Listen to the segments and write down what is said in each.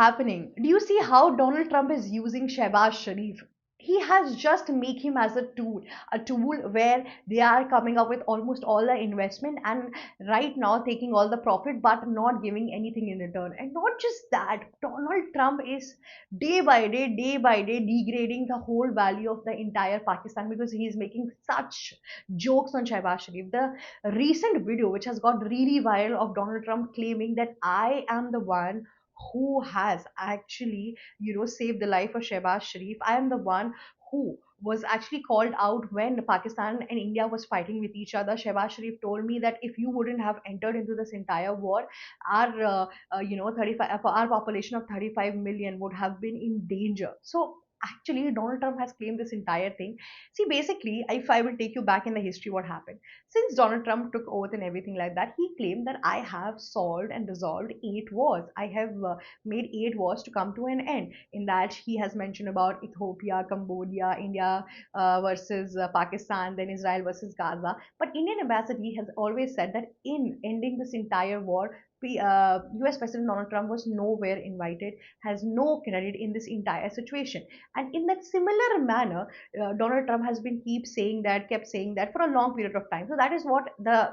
happening? Do you see how Donald Trump is using Shehbaz Sharif? He has just make him as a tool where they are coming up with almost all the investment and right now taking all the profit but not giving anything in return. And not just that, Donald Trump is day by day degrading the whole value of the entire Pakistan because he is making such jokes on Shehbaz Sharif. The recent video which has got really viral of Donald Trump claiming that I am the one who has actually, saved the life of Shehbaz Sharif. I am the one who was actually called out when Pakistan and India was fighting with each other. Shehbaz Sharif told me that if you wouldn't have entered into this entire war, our 35 for our population of 35 million would have been in danger. So actually, Donald Trump has claimed this entire thing. See, basically, if I will take you back in the history, what happened? Since Donald Trump took oath and everything like that, he claimed that I have solved and resolved 8 wars. I have made 8 wars to come to an end. In that, he has mentioned about Ethiopia, Cambodia, India versus Pakistan, then Israel versus Gaza. But Indian embassy has always said that in ending this entire war, US President Donald Trump was nowhere invited, has no credit in this entire situation. And in that similar manner, Donald Trump has been kept saying that for a long period of time. So that is what the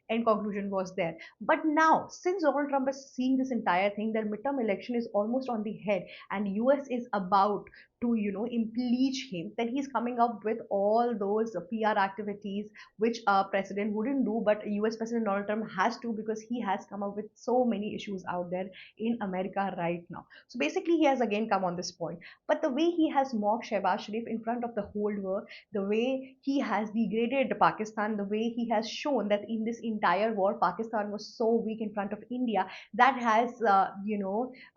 end conclusion was there. But now, since Donald Trump is seeing this entire thing, the midterm election is almost on the head, and US is about to impeach him. Then he's coming up with all those PR activities which a president wouldn't do, but US President Donald Trump has to because he has come up with so many issues out there in America right now. So basically, he has again come on this point. But the way he has mocked Shehbaz Sharif in front of the whole world, the way he has degraded Pakistan, the way he has shown that in this entire war, Pakistan was so weak in front of India, that has,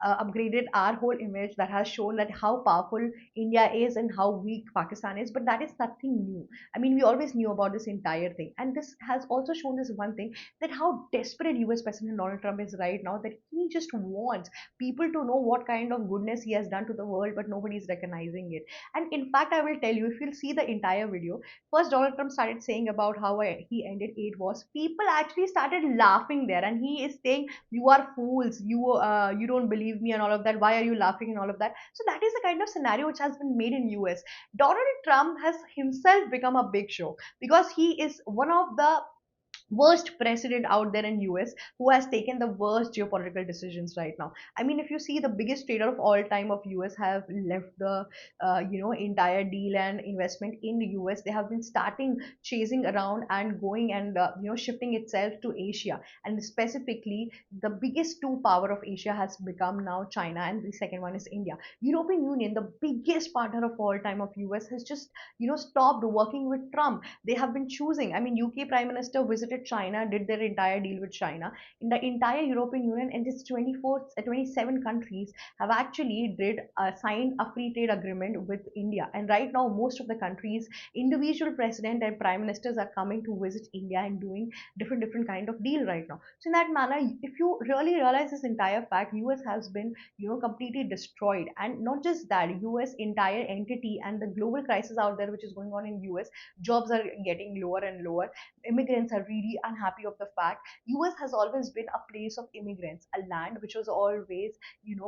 upgraded our whole image, that has shown that how powerful India is and how weak Pakistan is. But that is nothing new. I mean, we always knew about this entire thing. And this has also shown this one thing, that how desperate US President Donald Trump is right now, that he just wants people to know what kind of goodness he has done to the world, but nobody is recognizing it. And in fact, I will tell you, if you'll see the entire video, first Donald Trump started saying about how he ended 8 wars. People actually started laughing there, and he is saying, "You are fools. You don't believe me and all of that. Why are you laughing and all of that?" So that is the kind of scenario which has been made in US. Donald Trump has himself become a big show because he is one of the worst president out there in US who has taken the worst geopolitical decisions right now. I mean, if you see, the biggest trader of all time of US have left the entire deal and investment in the US. They have been starting chasing around and going and shifting itself to Asia, and specifically the biggest two power of Asia has become now China, and the second one is India. European Union, the biggest partner of all time of US, has just stopped working with Trump. They have been choosing. I mean, UK Prime Minister visited China, did their entire deal with China. In the entire European Union, and its 27 countries have actually signed a free trade agreement with India. And right now, most of the countries, individual president and prime ministers are coming to visit India and doing different kind of deal right now. So in that manner, if you really realize this entire fact, US has been completely destroyed. And not just that, US entire entity and the global crisis out there which is going on in US, jobs are getting lower and lower. Immigrants are really unhappy of the fact. US has always been a place of immigrants, a land which was always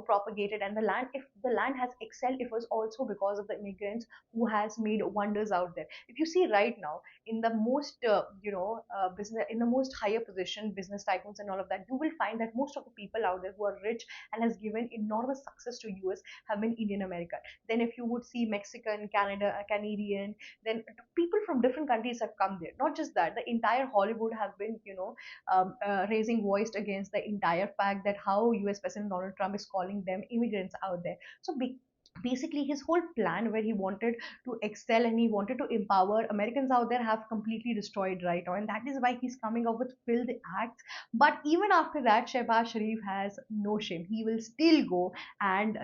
propagated. And the land, if the land has excelled, it was also because of the immigrants who has made wonders out there. If you see right now, in the most business, in the most higher position, business tycoons and all of that, you will find that most of the people out there who are rich and has given enormous success to US have been Indian American. Then if you would see Mexican, Canadian, then people from different countries have come there. Not just that, the entire Hollywood have been raising voice against the entire fact that how US President Donald Trump is calling them immigrants out there. So basically, his whole plan where he wanted to excel and he wanted to empower Americans out there have completely destroyed right now. And that is why he's coming up with filthy acts. But even after that, Shehbaz Sharif has no shame. He will still go and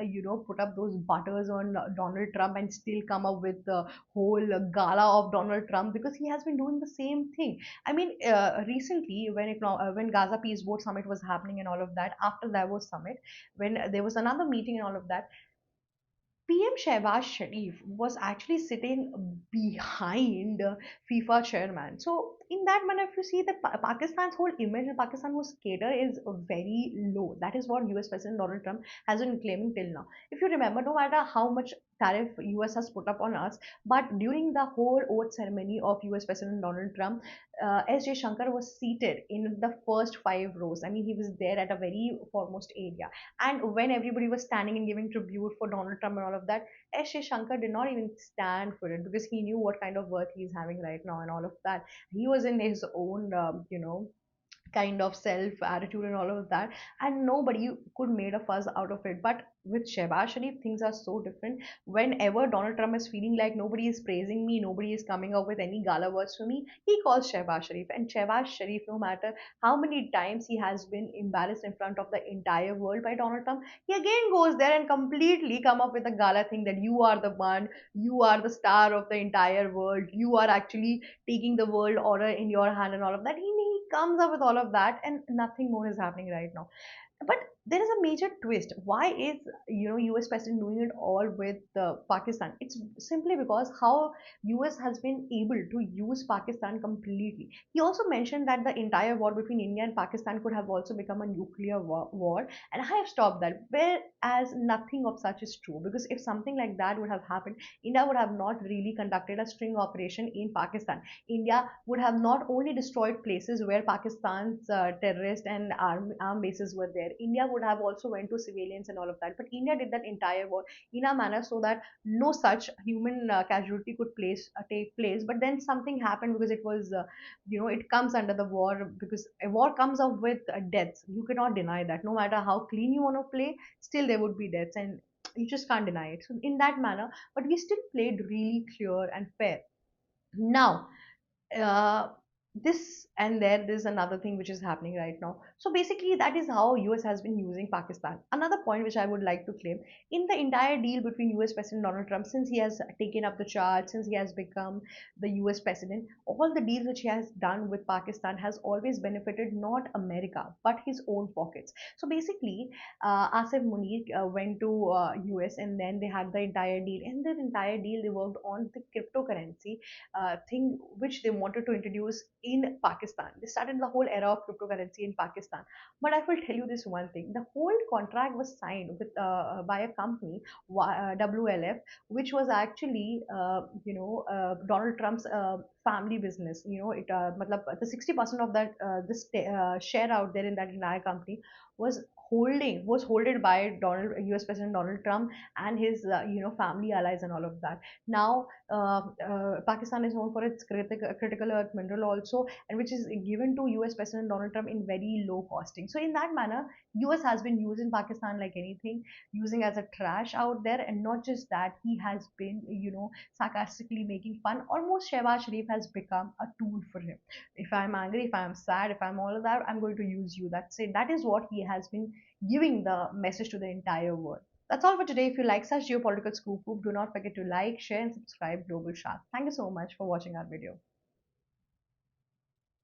put up those butters on Donald Trump and still come up with the whole gala of Donald Trump, because he has been doing the same thing. I mean, recently when Gaza Peace Board Summit was happening and all of that, after Davos Summit, when there was another meeting and all of that, PM Shehbaz Sharif was actually sitting behind FIFA chairman. So in that manner, if you see that Pakistan's whole image and Pakistan whose cater is very low. That is what US President Donald Trump has been claiming till now. If you remember, no matter how much tariff US has put up on us, but during the whole oath ceremony of US President Donald Trump, S.J. Shankar was seated in the first 5 rows. I mean, he was there at a very foremost area. And when everybody was standing and giving tribute for Donald Trump and all of that, S.J. Shankar did not even stand for it because he knew what kind of work he's having right now and all of that. He was in his own, kind of self attitude and all of that, and nobody could made a fuss out of it. But with Shehbaz Sharif, things are so different. Whenever Donald Trump is feeling like nobody is praising me, nobody is coming up with any gala words for me, he calls Shehbaz Sharif. And Shehbaz Sharif, no matter how many times he has been embarrassed in front of the entire world by Donald Trump, he again goes there and completely come up with a gala thing that you are the one, you are the star of the entire world, you are actually taking the world order in your hand and all of that. He comes up with all of that, and nothing more is happening right now. But there is a major twist. Why is US president doing it all with Pakistan? It's simply because how US has been able to use Pakistan completely. He also mentioned that the entire war between India and Pakistan could have also become a nuclear war, and I have stopped that. Whereas nothing of such is true, because if something like that would have happened, India would have not really conducted a string operation in Pakistan. India would have not only destroyed places where Pakistan's terrorist and arm bases were there. India would have also went to civilians and all of that. But India did that entire war in a manner so that no such human casualty could take place. But then something happened because it was, it comes under the war, because a war comes up with deaths. You cannot deny that. No matter how clean you want to play, still there would be deaths, and you just can't deny it. So in that manner, but we still played really clear and fair. Now, uh, this and there's another thing which is happening right now. So basically, that is how US has been using Pakistan. Another point which I would like to claim, in the entire deal between US President Donald Trump, since he has taken up the charge, since he has become the US president, all the deals which he has done with Pakistan has always benefited not America but his own pockets. So basically, Asif Munir went to US, and then they had the entire deal. In the entire deal, they worked on the cryptocurrency thing which they wanted to introduce in Pakistan. They started the whole era of cryptocurrency in Pakistan. But I will tell you this one thing: the whole contract was signed with by a company, WLF, which was actually Donald Trump's family business. The 60% of that this share out there in that entire company was holded by US President Donald Trump and his family allies and all of that. Now Pakistan is known for its critical earth mineral also, and which is given to US President Donald Trump in very low costing. So in that manner, US has been using Pakistan like anything, using as a trash out there. And not just that, he has been sarcastically making fun. Almost Shehbaz Sharif has become a tool for him. If I'm angry, if I'm sad, if I'm all of that, I'm going to use you. That's it. That is what he has been giving the message to the entire world. That's all for today. If you like such geopolitical scoop, do not forget to like, share, and subscribe Global Shark. Thank you so much for watching our video.